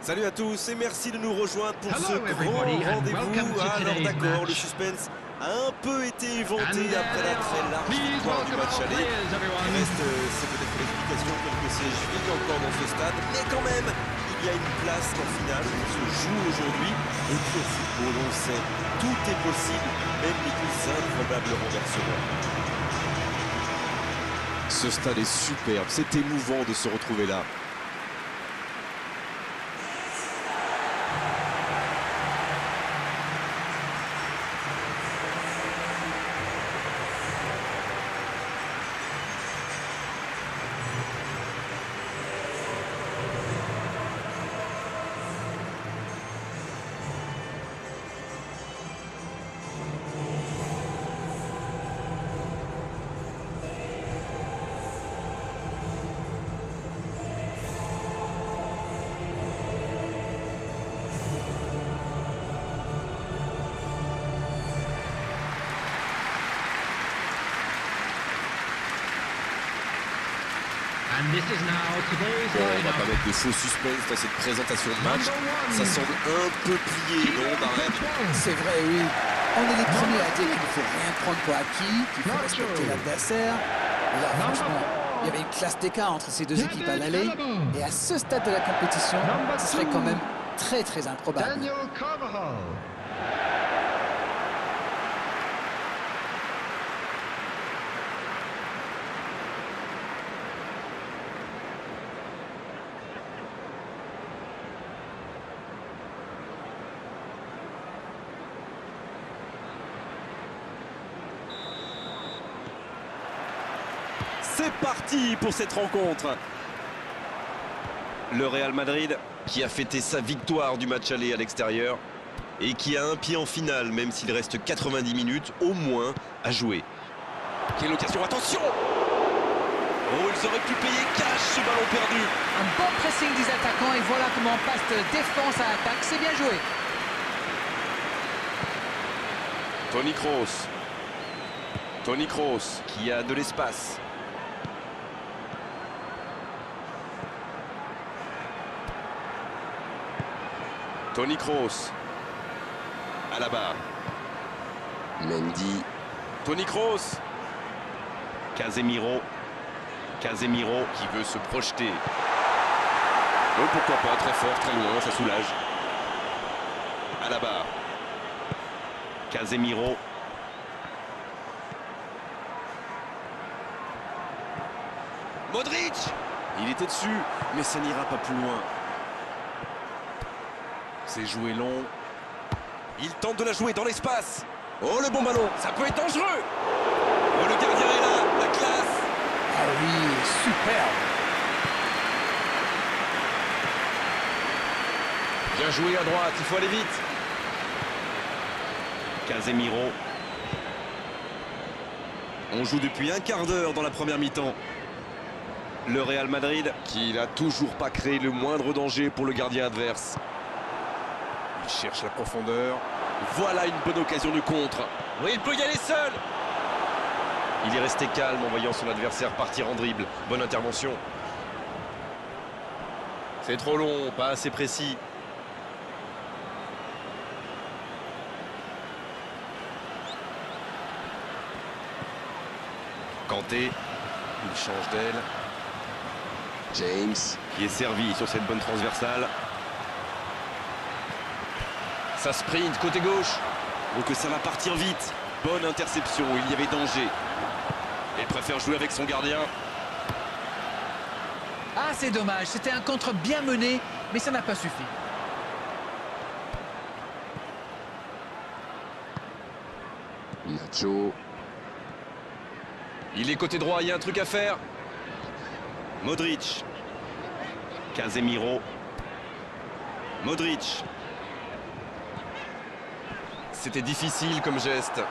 Salut à tous et merci de nous rejoindre pour ce grand rendez-vous. Alors d'accord, le suspense a un peu été éventé après la très large victoire du match aller. Il reste, c'est peut-être l'explication, quelques sièges vides encore dans ce stade, mais quand même, il y a une place en finale qui se joue aujourd'hui. Et puis au football, on le sait, tout est possible, même les plus improbables renversements. Ce stade est superbe, c'est émouvant de se retrouver là. Bon, on va pas mettre de faux suspense dans cette présentation de match. Ça semble un peu plié, non, Darren? C'est vrai, oui. On est les premiers à dire qu'il ne faut rien prendre pour acquis, qu'il faut respecter l'adversaire. Là, franchement, il y avait une classe d'écart entre ces deux équipes à l'aller. Et à ce stade de la compétition, ce serait quand même très très improbable. C'est parti pour cette rencontre. Le Real Madrid qui a fêté sa victoire du match aller à l'extérieur et qui a un pied en finale, même s'il reste 90 minutes au moins à jouer. Quelle occasion, attention! Oh, ils auraient pu payer cash ce ballon perdu. Un bon pressing des attaquants et voilà comment on passe de défense à attaque. C'est bien joué. Toni Kroos. Toni Kroos qui a de l'espace. Toni Kroos. À la barre. Mendy. Toni Kroos. Casemiro. Casemiro qui veut se projeter. Oh, pourquoi pas, très fort, très loin, ça soulage. À la barre. Casemiro. Modric. Il était dessus, mais ça n'ira pas plus loin. C'est joué long. Il tente de la jouer dans l'espace. Oh, le bon ballon, ça peut être dangereux. Oh, le gardien est là, la classe. Ah oui, superbe. Bien joué à droite, il faut aller vite. Casemiro. On joue depuis un quart d'heure dans la première mi-temps. Le Real Madrid qui n'a toujours pas créé le moindre danger pour le gardien adverse. Il cherche la profondeur. Voilà une bonne occasion de contre. Oui, il peut y aller seul. Il est resté calme en voyant son adversaire partir en dribble. Bonne intervention. C'est trop long, pas assez précis. Kanté, il change d'aile. James, qui est servi sur cette bonne transversale. Ça sprint côté gauche. Donc ça va partir vite. Bonne interception, il y avait danger. Il préfère jouer avec son gardien. Ah, c'est dommage. C'était un contre bien mené, mais ça n'a pas suffi. Nacho. Il est côté droit, il y a un truc à faire. Modric. Casemiro. Modric. C'était difficile comme geste.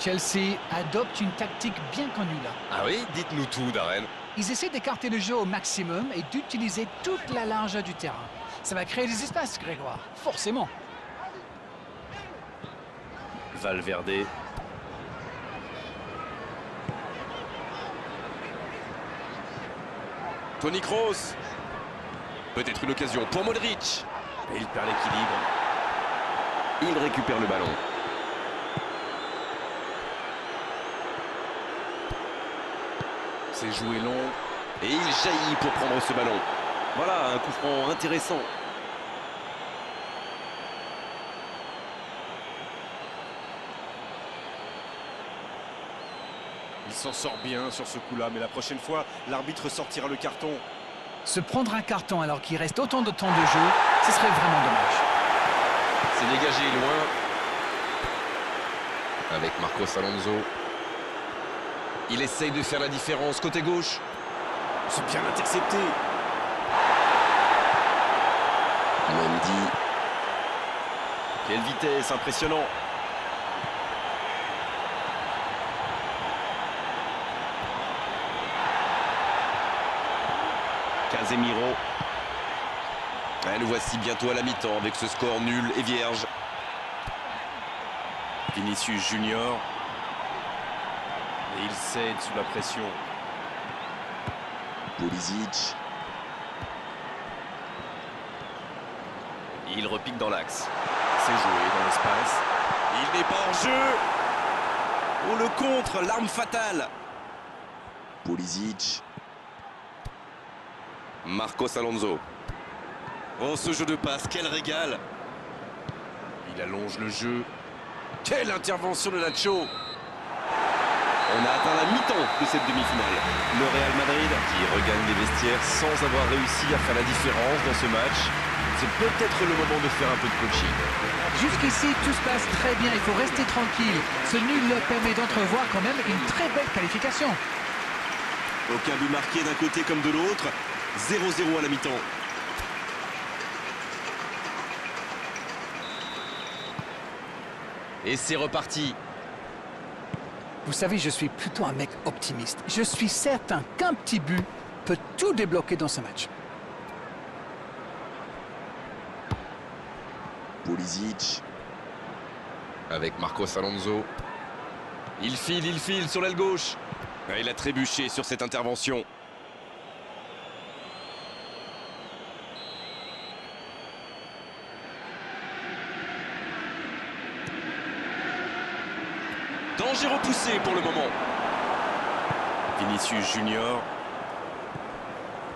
Chelsea adopte une tactique bien connue là. Ah oui? Dites-nous tout, Darren. Ils essaient d'écarter le jeu au maximum et d'utiliser toute la largeur du terrain. Ça va créer des espaces, Grégoire, forcément. Valverde. Toni Kroos. Peut-être une occasion pour Modric. Et il perd l'équilibre. Il récupère le ballon. C'est joué long. Et il jaillit pour prendre ce ballon. Voilà, un coup franc intéressant. Il s'en sort bien sur ce coup-là, mais la prochaine fois, l'arbitre sortira le carton. Se prendre un carton alors qu'il reste autant de temps de jeu, ce serait vraiment dommage. C'est dégagé loin. Avec Marcos Alonso. Il essaye de faire la différence côté gauche. C'est bien intercepté. Mendy. Quelle vitesse, impressionnant. Casemiro. Et le voici bientôt à la mi-temps avec ce score nul et vierge. Vinicius Junior. Et il cède sous la pression. Pulisic. Il repique dans l'axe. C'est joué dans l'espace. Il n'est pas hors jeu. On le contre, l'arme fatale. Pulisic. Marcos Alonso. Oh, ce jeu de passe, quel régal. Il allonge le jeu. Quelle intervention de Nacho. On a atteint la mi-temps de cette demi-finale. Le Real Madrid qui regagne les vestiaires sans avoir réussi à faire la différence dans ce match. C'est peut-être le moment de faire un peu de coaching. Jusqu'ici, tout se passe très bien. Il faut rester tranquille. Ce nul leur permet d'entrevoir quand même une très belle qualification. Aucun but marqué d'un côté comme de l'autre. 0-0 à la mi-temps. Et c'est reparti. Vous savez, je suis plutôt un mec optimiste. Je suis certain qu'un petit but peut tout débloquer dans ce match. Pulisic. Avec Marcos Alonso. Il file sur l'aile gauche. Il a trébuché sur cette intervention. Danger repoussé pour le moment. Vinicius Junior.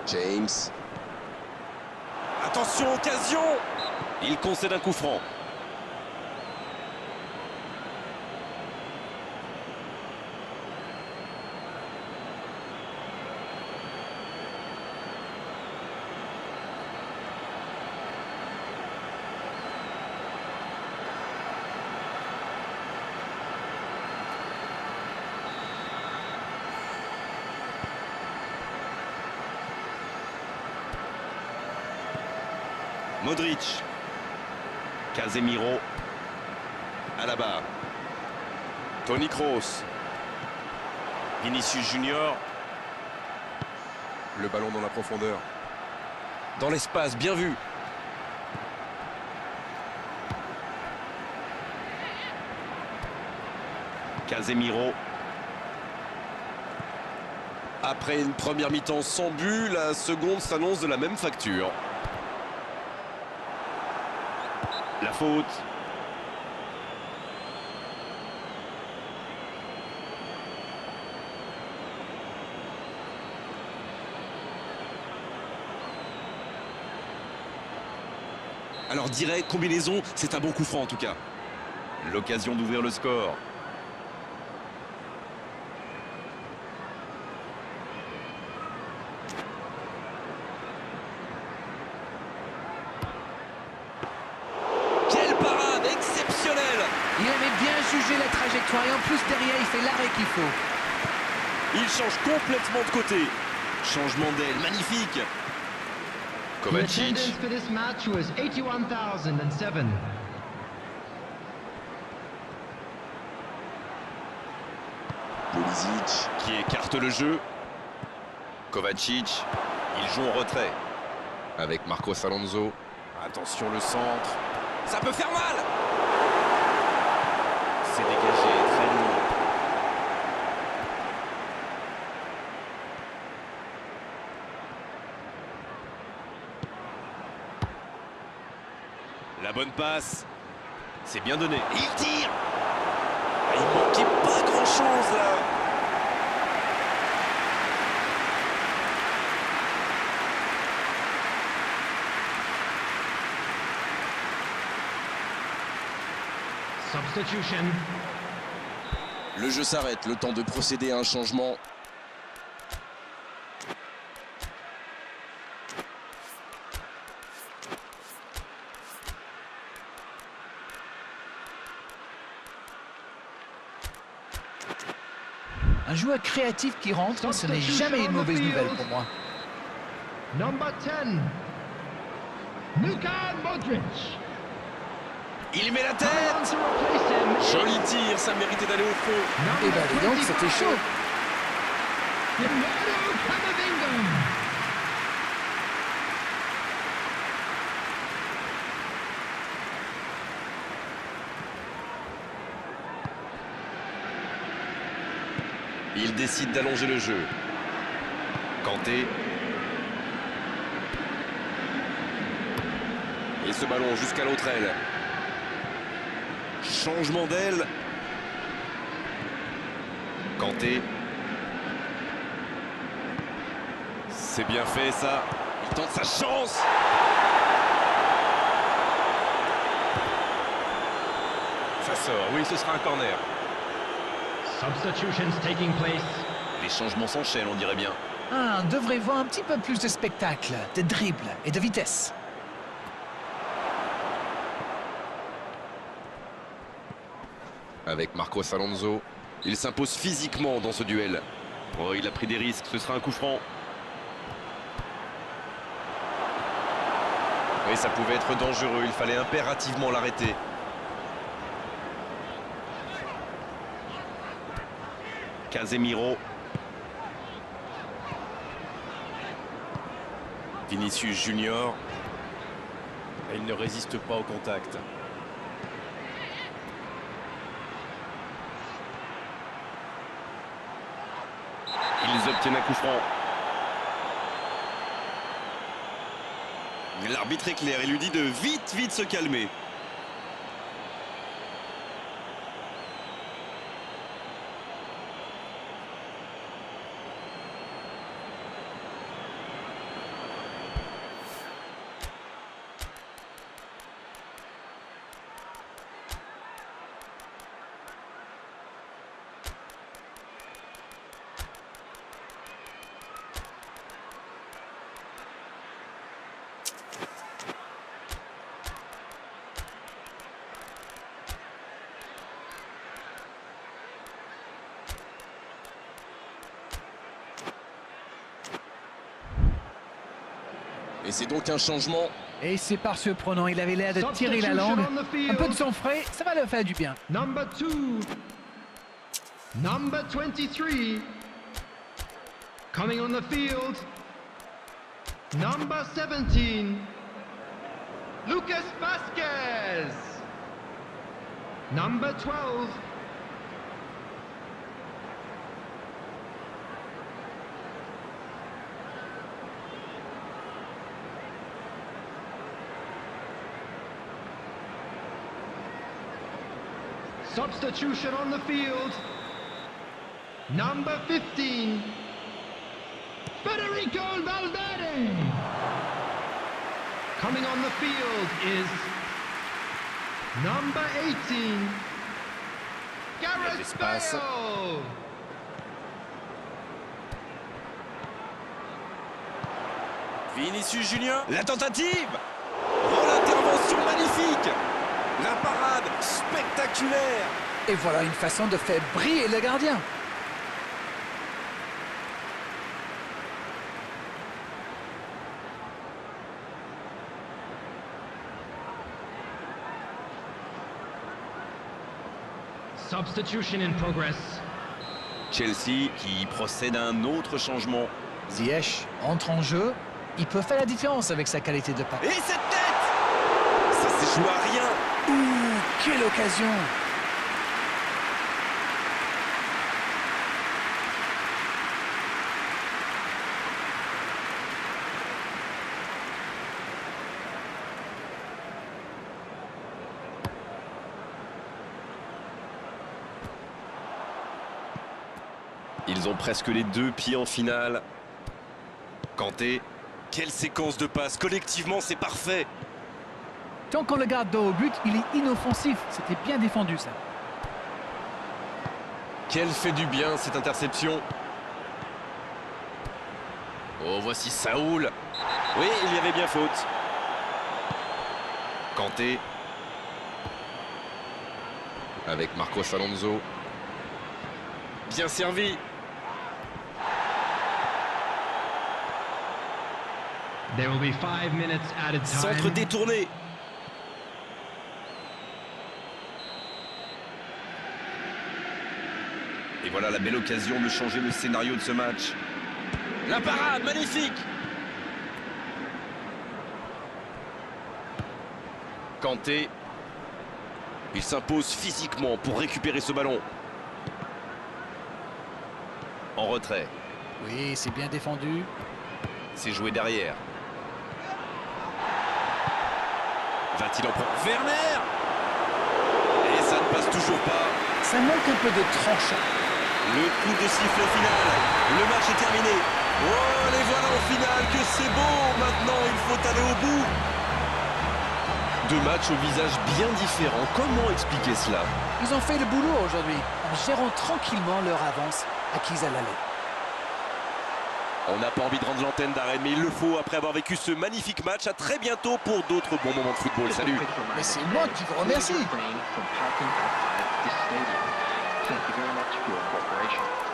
James. Attention, occasion. Il concède un coup franc. Modric. Casemiro. Alaba. Toni Kroos. Vinicius Junior. Le ballon dans la profondeur. Dans l'espace, bien vu. Casemiro. Après une première mi-temps sans but, la seconde s'annonce de la même facture. La faute. Alors direct, combinaison, c'est un bon coup franc en tout cas. L'occasion d'ouvrir le score. Il aimait bien juger la trajectoire et en plus derrière il fait l'arrêt qu'il faut. Il change complètement de côté. Changement d'aile, magnifique. Kovacic. Pulisic qui écarte le jeu. Kovacic. Il joue en retrait. Avec Marcos Alonso. Attention le centre. Ça peut faire mal. C'est dégagé, très lourd. La bonne passe. C'est bien donné. Et il tire. Il manquait pas grand-chose là. Substitution. Le jeu s'arrête, le temps de procéder à un changement. Un joueur créatif qui rentre, ce n'est jamais une mauvaise nouvelle pour moi. Number 10. Luka Modric. Il met la tête. To replace him. Joli tir, ça méritait d'aller au fond. Et ben dis donc, c'était chaud. Eduardo Camavinga. Il décide d'allonger le jeu. Kanté. Et ce ballon jusqu'à l'autre aile. Changement d'aile. Kanté. C'est bien fait ça. Il tente sa chance. Ça sort, oui, ce sera un corner. Substitutions taking place. Les changements s'enchaînent, on dirait bien. Ah, on devrait voir un petit peu plus de spectacle, de dribble et de vitesse. Avec Marcos Alonso, il s'impose physiquement dans ce duel. Oh, il a pris des risques, ce sera un coup franc. Oui, ça pouvait être dangereux, il fallait impérativement l'arrêter. Casemiro. Vinicius Junior. Et il ne résiste pas au contact. Ils obtiennent un coup franc. L'arbitre est clair, il lui dit de vite se calmer. Et c'est donc un changement. Et c'est par surprenant, il avait l'air de tirer la langue. Un peu de sang frais, ça va leur faire du bien. Number 2. Number 23. Coming on the field. Number 17. Lucas Vasquez. Number 12. Substitution on the field. Number 15. Federico Valverde. Coming on the field is number 18. Gareth Bale. Vinicius Junior. La tentative. Oh, l'intervention magnifique. La parade spectaculaire. Et voilà une façon de faire briller le gardien. Substitution in progress. Chelsea qui procède à un autre changement. Ziyech entre en jeu. Il peut faire la différence avec sa qualité de passe. Et cette tête. Ça s'est joué à rien. Ouh, quelle occasion! Ils ont presque les deux pieds en finale. Kanté. Quelle séquence de passes. Collectivement, c'est parfait. Tant qu'on le garde dos au but, il est inoffensif. C'était bien défendu, ça. Quelle fait du bien, cette interception. Oh, voici Saoul. Oui, il y avait bien faute. Kanté. Avec Marcos Alonso. Bien servi. There will be 5 minutes added time. Centre détourné. Et voilà la belle occasion de changer le scénario de ce match. La parade, magnifique. Kanté. Il s'impose physiquement pour récupérer ce ballon. En retrait. Oui, c'est bien défendu. C'est joué derrière. Va-t-il en prendre Werner? Et ça ne passe toujours pas. Ça manque un peu de tranchant. Le coup de sifflet final. Le match est terminé. Oh, les voilà en finale, que c'est beau. Maintenant, il faut aller au bout. Deux matchs au visage bien différents. Comment expliquer cela? Ils ont fait le boulot aujourd'hui, en gérant tranquillement leur avance acquise à l'aller. On n'a pas envie de rendre l'antenne d'arrêt, mais il le faut après avoir vécu ce magnifique match. À très bientôt pour d'autres bons moments de football. Salut. Mais c'est moi qui vous remercie. Thank you very much for your cooperation.